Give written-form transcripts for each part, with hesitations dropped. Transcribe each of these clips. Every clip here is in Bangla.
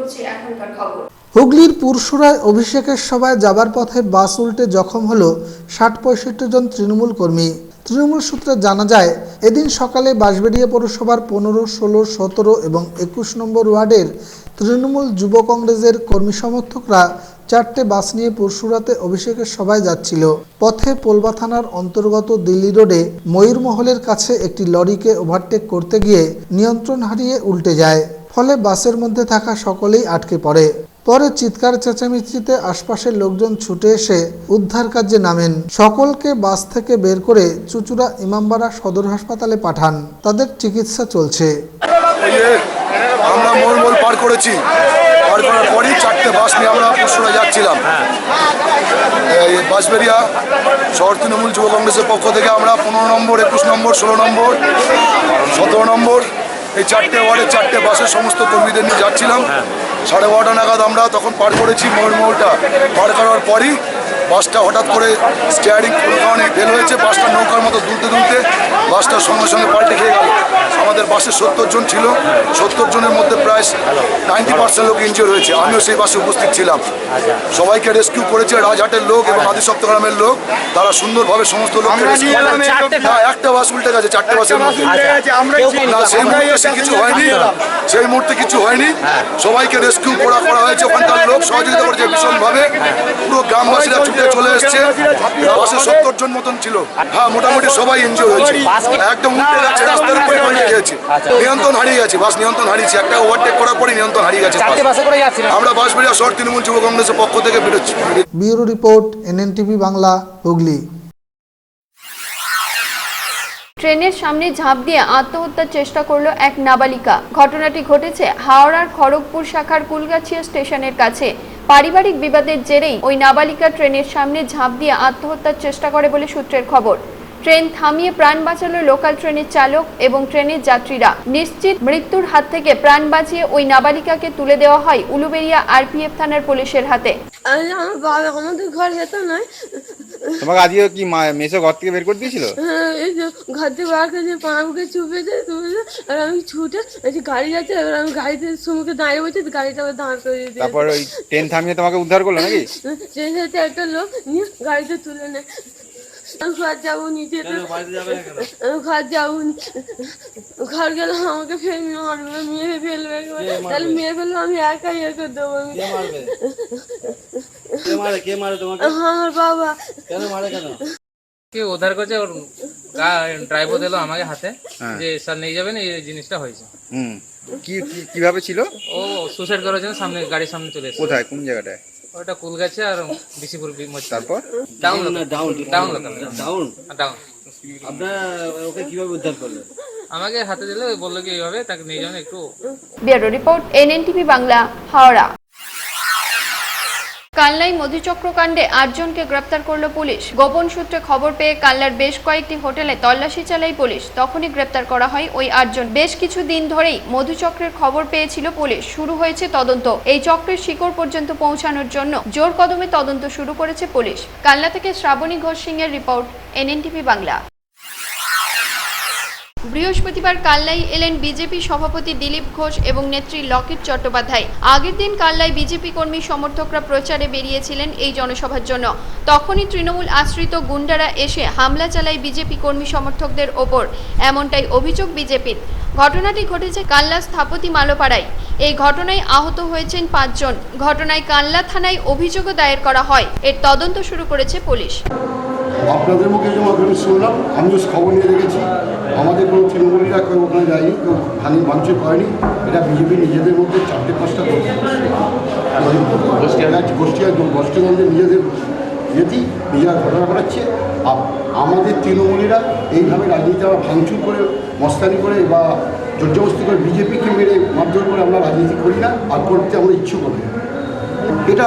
করছি এখনকার খবর। হুগলির পুরসুরায় অভিষেকের সভায় যাবার পথে বাস উল্টে জখম হল ৬০-৬৫ জন তৃণমূল কর্মী। তৃণমূল সূত্রে জানা যায়, এদিন সকালে বাঁশবেড়িয়া পৌরসভার ১৫, ১৬, ১৭ এবং ২১ নম্বর ওয়ার্ডের তৃণমূল যুব কংগ্রেসের কর্মী সমর্থকরা ৪টে বাস নিয়ে পুরসুরাতে অভিষেকের সভায় যাচ্ছিল। পথে পোলবা থানার অন্তর্গত দিল্লি রোডে ময়ূরমহলের কাছে একটি লরিকে ওভারটেক করতে গিয়ে নিয়ন্ত্রণ হারিয়ে উল্টে যায়। ফলে বাসের মধ্যে থাকা সকলেই আটকে পড়ে। পরে চিৎকার চেঁচামেচিতে আশপাশের লোকজন ছুটে এসে উদ্ধার কার্যে নামেন। সকলকে বাস থেকে বের করে চুঁচুড়া ইমামবাড়া সদর হাসপাতালে পাঠান। তাদের চিকিৎসা চলছে। আমরা ময়ূরমহল পার করেছি, পার করার পরই ৪টে বাস নিয়ে আমরা পুরসুরা যাচ্ছিলাম। বাঁশবেড়িয়া শহর তৃণমূল যুব কংগ্রেসের পক্ষ থেকে আমরা ১৫ নম্বর, ২১ নম্বর, ১৬ নম্বর, ১৭ নম্বর এই ৪টে ওয়ার্ডের ৪টে বাসের সমস্ত কর্মীদের নিয়ে যাচ্ছিলাম। 12:30 নাগাদ আমরা তখন পার করেছি ময়ূরমহলটা। পার করার পরই বাসটা হঠাৎ করে স্টিয়ারিং কোনো কারণে ফেল হয়েছে। বাসটা নৌকার মতো দুলতে দুলতে বাসটার সঙ্গে সঙ্গে পাল্টে খেয়ে গেল। আমাদের বাসে ৭০ জন ছিল, ৭০ জনের মধ্যে প্রায় 90% লোক ইনজিওর হয়েছে। আমিও সেই বাসে উপস্থিত ছিলাম। সবাইকে রেস্কিউ করেছে রাজহাটের লোক এবং আদিসপ্তগ্রামের লোক। তারা সুন্দরভাবে সমস্ত লোককে রেস্কিউ করেছে। একটা বাস উল্টে গেছে ৪টে বাসের মধ্যে। না, সেই মুহূর্তে কিছু হয়নি, সেই মুহূর্তে কিছু হয়নি। সবাইকে রেস্কিউ করা হয়েছে। ওখানকার লোক সহযোগিতা করেছে ভীষণভাবে। পুরো গ্রামবাসীরা ছুটে চলে এসছে। বাসে ৭০ জন মতন ছিল। হ্যাঁ, মোটামুটি সবাই ইনজিওর হয়েছে। একদম উল্টে গেছে, রাস্তার উপরে পড়ে গেছে, নিয়ন্ত্রণ হারিয়ে গেছে। বাস নিয়ন্ত্রণ হারিয়েছে। একটা ওভারটেক করার পরে নিয়ন্ত্রণ হারিয়ে গেছে। আমরা বাঁশবেড়িয়া শহর তৃণমূল যুব কংগ্রেসের পক্ষ থেকে বেরোচ্ছি। Bureau report, NNTV Bangla, Hooghly. ট্রেনের সামনে ঝাঁপ দিয়ে আত্মহত্যার চেষ্টা করলো এক নাবালিকা। ঘটনাটি ঘটেছে হাওড়ার খড়গপুর শাখার কুলগাছিয়া স্টেশনের কাছে। পারিবারিক বিবাদের জেরেই ওই নাবালিকা ট্রেনের সামনে ঝাঁপ দিয়ে আত্মহত্যার চেষ্টা করে বলে সূত্রের খবর। ট্রেন থামিয়ে প্রাণ বাঁচালো লোকাল ট্রেনের চালক এবং ট্রেনের যাত্রীরা। নিশ্চিত মৃত্যুর হাত থেকে প্রাণ বাঁচিয়ে ওই নাবালিকাকে তুলে দেওয়া হয় উলুবেড়িয়া RPF থানার পুলিশের হাতে। আমার বাবা আমাদের ঘর যেত নয়। তোমাকে আজকে কি মেসো ঘর থেকে বের করে দিয়েছিল? এই যে ঘর থেকে বার করে পাঁকে চুপেছে, আর আমি ছুটে গাড়ি যাচ্ছে, এবার আমি গাড়িতে সুমুখে দাঁড়িয়ে বলছি, গাড়িটা আবার দাঁড় করে দিয়ে তারপর ওই ট্রেন থামিয়ে তোমাকে উদ্ধার করলো নাকি? ট্রেন সাথে একটা লোক নিয়ে গাড়িতে তুলে নেয়। আমি ঘর যাবো নিচে, ঘর যাবো, ঘর গেলে আমাকে ফের মারবে, মেরে ফেলবে। তাহলে মেরে ফেললে আমি একাই ইয়ে করে দেবো। আমার বাবা। কে উদ্ধার করছে, ওর ড্রাইভার দিল আমাকে হাতে যে স্যার নিয়ে যাবেন, এই জিনিসটা হয়েছে। কিভাবে ছিল? ও সুসাইড করার জন্য সামনে গাড়ির সামনে চলে এসেছে। কোথায়, কোন জায়গাটায়? ওটা কুলগাছে আর বিসিপুর। তারপর ডাউন। আপনারা ওকে কিভাবে উদ্ধার করলেন? আমাকে হাতে দিলে বললো কি এইভাবে তাকে নিয়ে যাবেন একটু। Bureau report, NNTV Bangla, Howrah. কালনায় মধুচক্রকাণ্ডে ৮ জনকে গ্রেপ্তার করল পুলিশ। গোপন সূত্রে খবর পেয়ে কালনার বেশ কয়েকটি হোটেলে তল্লাশি চালায় পুলিশ। তখনই গ্রেপ্তার করা হয় ওই ৮ জন। বেশ কিছু দিন ধরেই মধুচক্রের খবর পেয়েছিল পুলিশ। শুরু হয়েছে তদন্ত। এই চক্রের শিকড় পর্যন্ত পৌঁছানোর জন্য জোর কদমে তদন্ত শুরু করেছে পুলিশ। কালনা থেকে শ্রাবণী ঘোষ সিং এর রিপোর্ট, NNTV বাংলা। বৃহস্পতিবার কালনায় এলেন বিজেপি সভাপতি দিলীপ ঘোষ এবং নেত্রী লকেট চট্টোপাধ্যায়। আগের দিন কালনায় বিজেপি কর্মী সমর্থকরা প্রচারে বেরিয়েছিলেন এই জনসভার জন্য। তখনই তৃণমূল আশ্রিত গুন্ডারা এসে হামলা চালায় বিজেপি কর্মী সমর্থকদের ওপর, এমনটাই অভিযোগ বিজেপির। ঘটনাটি ঘটেছে কালনা স্থাপতি মালোপাড়ায়। এই ঘটনায় আহত হয়েছেন 5 জন। ঘটনায় কালনা থানায় অভিযোগও দায়ের করা হয়। এর তদন্ত শুরু করেছে পুলিশ। আপনাদের মুখে যে মাধ্যমে শুনলাম, আমিও খবর নিয়ে রেখেছি। আমাদের কোনো তৃণমূলীরা কেউ ওখানে যায়নি, কেউ হানি ভাঙচুর করেনি। এটা বিজেপি নিজেদের মধ্যে 4-5টা গোষ্ঠীগঞ্জে নিজেদের ইয়েতেই নিজেরা ঘটনা ঘটাচ্ছে। আমাদের তৃণমূলীরা এইভাবে রাজনীতি আমরা ভাঙচুর করে, মস্তানি করে বা জোরজবস্তি করে বিজেপিকে মেরে মারধর করে আমরা রাজনীতি করি না, আর করতে আমরা ইচ্ছুক করি। এটা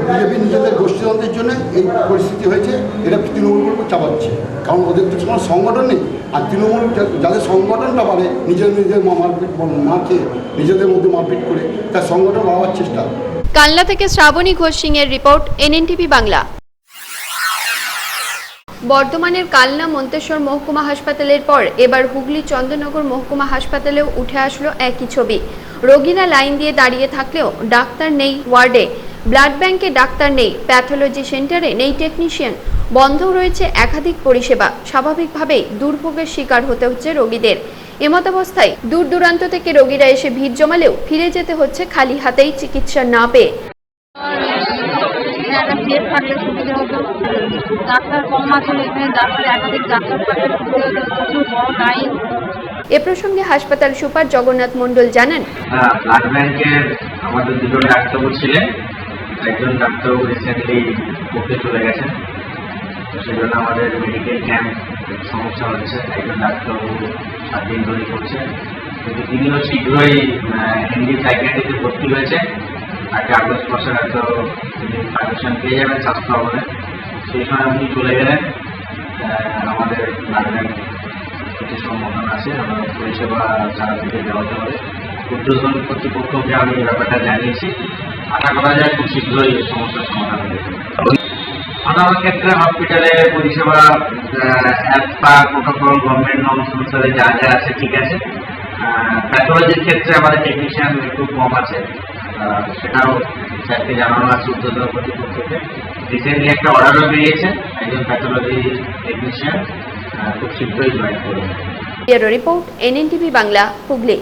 বিজেপি নিজেদের গোষ্ঠীতন্ত্রের জন্য এই পরিস্থিতি হয়েছে। এটা তৃণমূলের উপর চাপাচ্ছে, কারণ ওদের তো কোনো সংগঠন নেই। আর তৃণমূল যাদের সংগঠনটা বাড়ে, নিজেদের মারপিট না খেয়ে নিজেদের মধ্যে মারপিট করে তার সংগঠন বাড়াবার চেষ্টা। কালনা থেকে শ্রাবণী ঘোষ সিং এর রিপোর্ট, NNTV বাংলা। বর্ধমানের কালনা মন্তেশ্বর মহকুমা হাসপাতালের পর এবার হুগলি চন্দননগর মহকুমা হাসপাতালেও উঠে আসলো একই ছবি। রোগীরা লাইন দিয়ে দাঁড়িয়ে থাকলেও ডাক্তার নেই ওয়ার্ডে, ব্লাড ব্যাংকে ডাক্তার নেই, প্যাথোলজি সেন্টারে নেই টেকনিশিয়ান, বন্ধ রয়েছে একাধিক পরিষেবা। স্বাভাবিকভাবেই দুর্ভোগের শিকার হতে হচ্ছে রোগীদের। এমতাবস্থায় দূর দূরান্ত থেকে রোগীরা এসে ভিড় জমালেও ফিরে যেতে হচ্ছে খালি হাতেই চিকিৎসা না পেয়ে। একটা বেড থাকলে সুবিধা হতো, ডাক্তার কম আছে এখানে, ডাক্তার একাধিক ডাক্তার থাকলে সুবিধা হতো, প্রচুর বড় লাইন। এ প্রসঙ্গে হাসপাতাল সুপার জগন্নাথ মণ্ডল জানান, ব্লাড ব্যাংকের আমাদের দুজন ডাক্তারবাবু ছিলেন, একজন ডাক্তারবাবু রিসেন্টলি করতে চলে গেছেন, তো সেজন্য আমাদের মেডিকেল ক্যাম্প সমস্যা হচ্ছে। একজন ডাক্তারবাবু 7 দিন ধরে করছে, কিন্তু তিনিও শীঘ্রই এমডি সাইকিয়াট্রিতে ভর্তি হয়েছে। তাকে আগস্ট মাসে হয়তো তিনি পারমিশন পেয়ে যাবেন স্বাস্থ্য ভবনে, সেই সময় উনি চলে গেলেন। আমাদের ব্লাড ব্যাংক কিছু সম্ভাবনা আছে, আমরা পরিষেবা চারা থেকে দেওয়াতে হবে। উদ্যোগন কর্তৃপক্ষকে আমি এই ব্যাপারটা জানিয়েছি, আশা করা যায় খুব শীঘ্রই এই সমস্যার সমাধান হবে। আমার ক্ষেত্রে হসপিটালে পরিষেবা প্রোটোকল গভর্নমেন্ট নর্মস অনুসারে যা যা আছে ঠিক আছে। প্যাথোলজির ক্ষেত্রে আমাদের টেকনিশিয়ান একটু কম আছে, সেটাও স্যারকে জানানো আছে উদ্যোগন কর্তৃপক্ষকে। রিসেন্টলি একটা অর্ডারও বেরিয়েছে, একজন প্যাথোলজি টেকনিশিয়ান খুব শীঘ্রই জয়েন করবে। Bureau report, NNTV Bangla, Hooghly.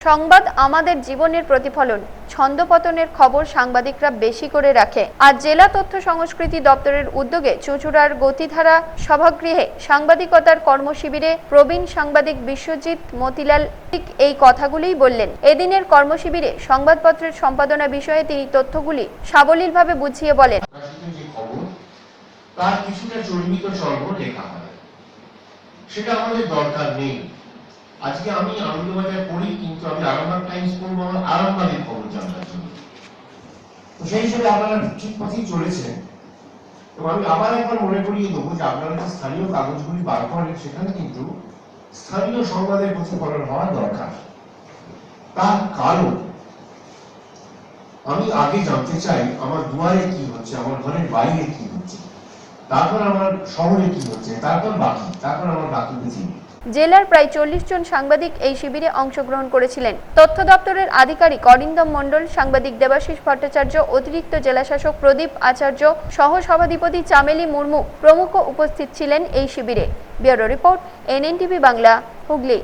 সংবাদ আমাদের জীবনের প্রতিফলন। ছন্দপতনের খবর সাংবাদিকরা বেশি করে রাখে। আজ জেলা তথ্য সংস্কৃতি দপ্তরের উদ্যোগে চুঁচুড়ার গতিধারা সভাগৃহে সাংবাদিকতার কর্মশিবিরে প্রবীণ সাংবাদিক বিশ্বজিৎ মতিলাল ঠিক এই কথাগুলিই বললেন। এদিনের কর্মশিবিরে সংবাদপত্রের সম্পাদনা বিষয়ে তিনি তথ্যগুলি সাবলীলভাবে বুঝিয়ে বলেন। তার কিছুটা চর্মিত চর্ম লেখা হয়, সেটা আমাদের দরকার নেই। আজকে আমি আনন্দবাজার পড়ি, কিন্তু আমি আরামবাগ টাইমস পড়বো আমার আরামবাগের খবর জানার জন্য। তো সেই হিসেবে আপনারা ঠিক পথেই চলেছেন। এবং আমি আবার একবার মনে করিয়ে দেবো যে আপনারা যে স্থানীয় কাগজগুলি বার করেন, সেখানে কিন্তু স্থানীয় সংবাদের প্রতিফলন হওয়া দরকার। তার কারণ আমি আগে জানতে চাই আমার দুয়ারে কি হচ্ছে, আমার ঘরের বাইরে কি হচ্ছে, তারপর আমার শহরে কি হচ্ছে, তারপর আমার বাকি পৃথিবী। জেলার প্রায় 40 জন সাংবাদিক এই শিবিরে অংশগ্রহণ করেছিলেন। তথ্য দপ্তরের আধিকারিক অরিন্দম মণ্ডল, সাংবাদিক দেবাশিস ভট্টাচার্য, অতিরিক্ত জেলাশাসক প্রদীপ আচার্য, সহ সভাধিপতি চামেলি মুর্মু প্রমুখ উপস্থিত ছিলেন এই শিবিরে। Bureau report, NNTV Bangla, Hooghly.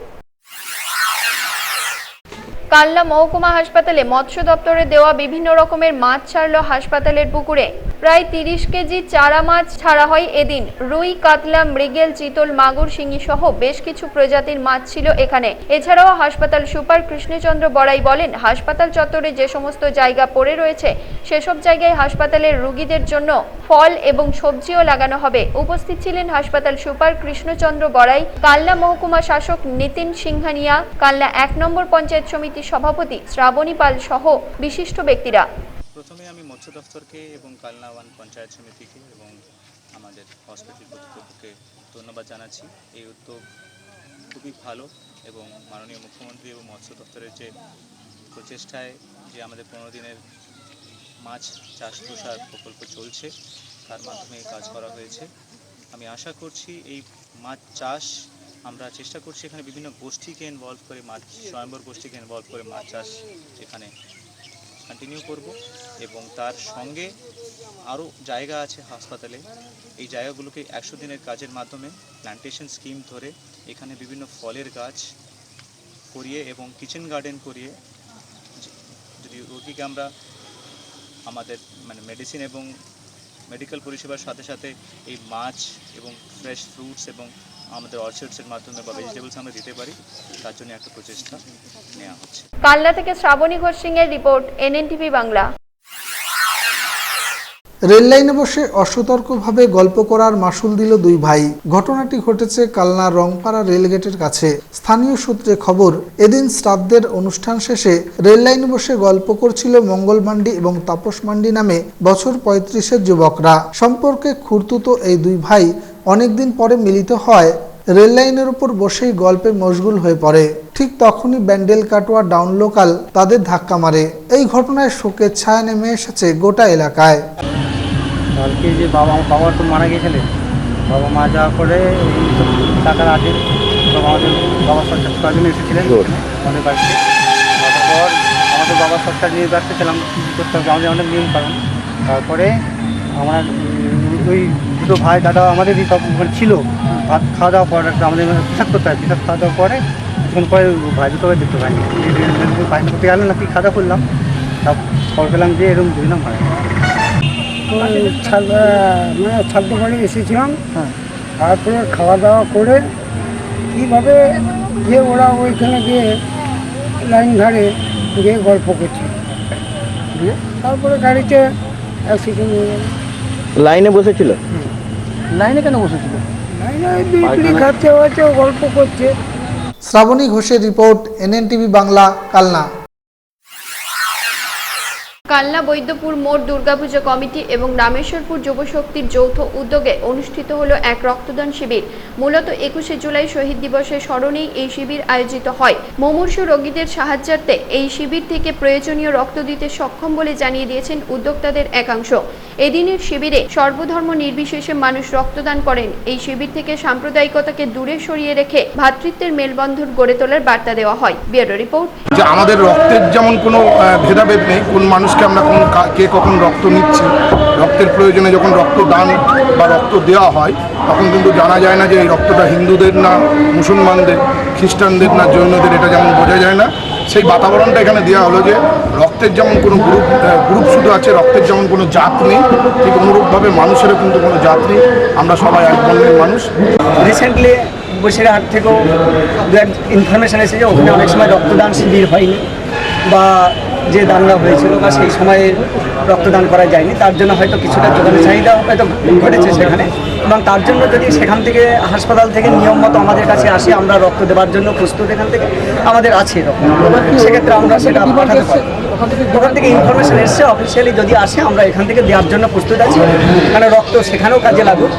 Kalna মহকুমা হাসপাতালে মৎস্য দপ্তরে দেওয়া বিভিন্ন রকমের মাছ ছাড়ল হাসপাতালের পুকুরে। প্রায় 30 কেজি চারা মাছ ছাড়া হয় এদিন। রুই, কাতলা, মৃগেল, চিতল, মাগুর, শিঙি সহ বেশ কিছু প্রজাতির মাছ ছিল এখানে। এছাড়াও হাসপাতাল সুপার কৃষ্ণচন্দ্র বড়াই বলেন, হাসপাতাল চত্বরে যে সমস্ত জায়গা পড়ে রয়েছে সেসব জায়গায় হাসপাতালের রোগীদের জন্য ফল এবং সবজিও লাগানো হবে। উপস্থিত ছিলেন হাসপাতাল সুপার কৃষ্ণচন্দ্র বড়াই, কালনা মহকুমা শাসক নিতিন সিংহানিয়া, কালনা 1 নম্বর পঞ্চায়েত সমিতি সভাপতি শ্রাবণী পাল সহ বিশিষ্ট ব্যক্তিরা। প্রথমে আমি মৎস্য দপ্তরকে এবং কালনা 1 পঞ্চায়েত সমিতিকে এবং আমাদের হসপিটাল কর্তৃপক্ষকে ধন্যবাদ জানাচ্ছি। এই উদ্যোগ খুবই ভালো এবং মাননীয় মুখ্যমন্ত্রী এবং মৎস্য দপ্তরের যে প্রচেষ্টায় যে আমাদের 15 দিনের মাছ চাষ প্রসার প্রকল্প চলছে, তার মাধ্যমে কাজ করা হয়েছে। আমি আশা করছি এই মাছ চাষ আমরা চেষ্টা করছি এখানে বিভিন্ন গোষ্ঠীকে ইনভলভ করে, মাছ স্বয়ম্বর গোষ্ঠীকে ইনভলভ করে মাছ চাষ এখানে কন্টিনিউ করব এবং তার সঙ্গে আরও জায়গা আছে হাসপাতালে। এই জায়গাগুলোকে 100 দিনের কাজের মাধ্যমে প্ল্যান্টেশন স্কিম ধরে এখানে বিভিন্ন ফলের গাছ করিয়ে এবং কিচেন গার্ডেন করিয়ে যদি রোগীকে আমরা আমাদের মেডিসিন এবং মেডিকেল পরিষেবার সাথে সাথে এই মাছ এবং ফ্রেশ ফ্রুটস এবং আমাদের অর্চার্ডসের মাধ্যমে বা ভেজিটেবলস আমরা দিতে পারি, তার জন্য একটা প্রচেষ্টা নেওয়া হচ্ছে। কালনা থেকে শ্রাবণী ঘোষ সিং এর রিপোর্ট, এনএনটিভি বাংলা। রেল লাইনে বসে অসতর্কভাবে গল্প করার মাসুল দিল 2 ভাই। ঘটনাটি ঘটেছে কালনা রংপাড়া রেলগেটের কাছে। স্থানীয় সূত্রে খবর, এদিন শ্রাদ্ধের অনুষ্ঠান শেষে রেল লাইনে বসে গল্প করছিল মঙ্গল মান্ডি এবং তাপস মান্ডি নামে বছর 35-এর যুবকরা। সম্পর্কে খুড়তুতো এই 2 ভাই অনেকদিন পরে মিলিত হয় রেল লাইনের উপর বসেই গল্পে মশগুল হয়ে পড়ে। ঠিক তখনই ব্যান্ডেল কাটোয়া ডাউন লোকাল তাদের ধাক্কা মারে। এই ঘটনায় শোকের ছায়া নেমে এসেছে গোটা এলাকায়। কালকে যে বাবা তো মারা গিয়েছিলেন, বাবা মারা যাওয়ার পরে টাকার আছে আমাদের বাবা সরকার করার জন্য এসেছিলেন আমাদের বাড়িতে। তারপর আমাদের বাবা সরকার নিয়ে ব্যস্ত ছিলাম, কী করতে হবে আমাদের অনেক নিয়ম কারণ। তারপরে আমার ওই দুটো ভাই দাদা আমাদেরই সব মানে ছিল। ভাত খাওয়া দাওয়ার পর একটা আমাদের পিসাব করতে হয়, পিসাব খাওয়া দাওয়ার পরে কিছুক্ষণ পরে ভাই দুটো দেখতে পাইনি, ভাই করতে গেল না কি খাওয়া দাওয়া করলাম, সব খবর পেলাম যে এরকম বুঝলাম ভাই মানে ছাদে বাড়ি এসেছিলাম। তারপরে খাওয়া দাওয়া করে কীভাবে যে ওরা ওইখানে গিয়ে লাইন ধারে গিয়ে গল্প করছে, দিয়ে তারপরে গাড়িতে অ্যাক্সিডেন্ট হয়ে গেল। লাইনে বসেছিল? লাইনে কেন বসেছিল? লাইনে বিক্রি খাচ্ছে হয়েছে, গল্প করছে। শ্রাবণী ঘোষের রিপোর্ট, NNTV বাংলা, কালনা। কালনা বৈদ্যপুর মোড় দুর্গাপূজা কমিটি এবং রামেশ্বরপুর যুবশক্তির যৌথ উদ্যোগে অনুষ্ঠিত হলো এক রক্তদান শিবির। মূলত 21শে জুলাই শহীদ দিবসের স্মরণেই এই শিবির আয়োজিত হয়। মুমূর্ষু রোগীদের সাহায্যার্থে এই শিবির থেকে প্রয়োজনীয় রক্ত দিতে সক্ষম বলে জানিয়ে দিয়েছেন উদ্যোক্তাদের একাংশ। এদিনের শিবিরে সর্বধর্ম নির্বিশেষে মানুষ রক্তদান করেন। এই শিবির থেকে সাম্প্রদায়িকতাকে দূরে সরিয়ে রেখে ভ্রাতৃত্বের মেলবন্ধন গড়ে তোলার বার্তা দেওয়া হয়। Bureau report. যে আমাদের রক্তের যেমন কোনো ভেদাভেদ নেই, কোন মানুষকে আমরা কে কখন রক্ত নিচ্ছি, রক্তের প্রয়োজনে যখন রক্তদান বা রক্ত দেওয়া হয় তখন কিন্তু জানা যায় না যে এই রক্তটা হিন্দুদের না মুসলমানদের, খ্রিস্টানদের না জৈনদের, এটা যেমন বোঝা যায় না। সেই বাতাবরণটা এখানে দেওয়া হলো যে রক্তের যেমন কোনো গ্রুপ শুধু আছে, রক্তের যেমন কোনো জাত নেই, ঠিক অনুরূপভাবে মানুষেরও কিন্তু কোনো জাত নেই, আমরা সবাই এক বর্ণের মানুষ। রিসেন্টলি বসিরহাট থেকেও ইনফরমেশন এসেছে ওখানে অনেক সময় রক্তদান শিবির হয়নি বা যে দাঙ্গা হয়েছিল বা সেই সময়ে রক্তদান করা যায়নি, তার জন্য হয়তো কিছুটা যোগানের চাহিদা হয়তো ঘটেছে সেখানে, এবং তার জন্য যদি সেখান থেকে হাসপাতাল থেকে নিয়ম মতো আমাদের কাছে আসে আমরা রক্ত দেওয়ার জন্য প্রস্তুত, এখান থেকে আমাদের আছে রক্ত, সেক্ষেত্রে আমরা সেটা পাঠাতে পারি। ওখান থেকে ইনফরমেশন এসছে, অফিসিয়ালি যদি আসে আমরা এখান থেকে দেওয়ার জন্য প্রস্তুত আছি, মানে রক্ত সেখানেও কাজে লাগুক।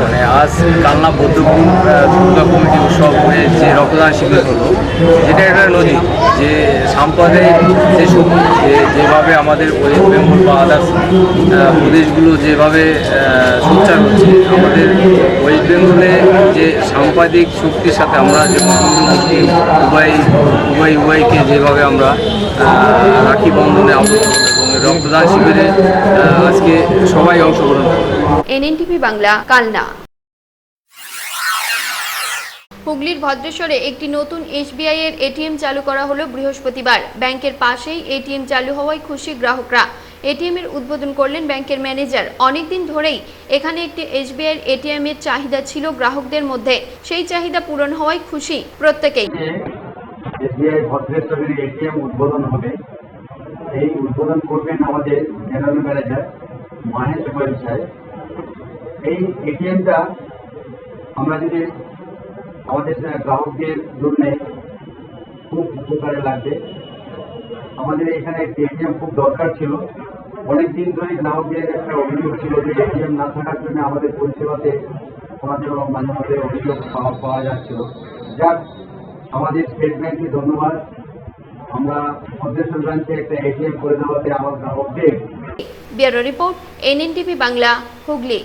মানে আজ কালনা বৈদ্যপুর দুর্গা কমিটি উৎসবে যে রক্তদান শিবির হলো, যেটা একটা নদী যে সাম্প্রদায়িক যে শক্তি যেভাবে আমাদের ওয়েস্ট বেঙ্গল বা আদার্স প্রদেশগুলো যেভাবে সোচ্চার হচ্ছে, আমাদের ওয়েস্ট বেঙ্গলে যে সাম্প্রদায়িক শক্তির সাথে আমরা যে মুসলিম উভয়কে যেভাবে আমরা রাখি বন্ধনে আবদ্ধ এবং রক্তদান শিবিরে আজকে সবাই অংশগ্রহণ করে। NNTV বাংলা, কালনা। হুগলির ভদ্রেশ্বরে একটি নতুন SBI এর ATM চালু করা হলো বৃহস্পতিবার। ব্যাংকের পাশেই ATM চালু হওয়ায় খুশি গ্রাহকরা। ATM এর উদ্বোধন করলেন ব্যাংকের ম্যানেজার। অনেকদিন ধরেই এখানে একটি SBI এর ATM এর চাহিদা ছিল গ্রাহকদের মধ্যে, সেই চাহিদা পূরণ হওয়ায় খুশি প্রত্যেকেই। SBI ভদ্রেশ্বরের ATM উদ্বোধন হবে। এই উদ্বোধন করবেন আমাদের জেনারেল ম্যানেজার মহেশ সাহেব। এই ATMটা আমরা যদি আমাদের গ্রাহকদের জন্য খুব উপকারে লাগবে। আমাদের এখানে একটি ATM খুব দরকার ছিল। অনেকদিন ধরে গ্রাহকদের একটা অভিযোগ ছিল যে ATM না থাকার জন্য আমাদের পরিষেবাতে আমাদের মাঝে মাঝে অভিযোগ পাওয়া যাচ্ছিল। যাক, আমাদের স্টেট ব্যাংককে ধন্যবাদ, আমরা ভদ্রেশ্বর ব্রাঞ্চে একটা ATM করে দেওয়াতে আমার গ্রাহকদের। Bureau report, NNTV Bangla, Hooghly.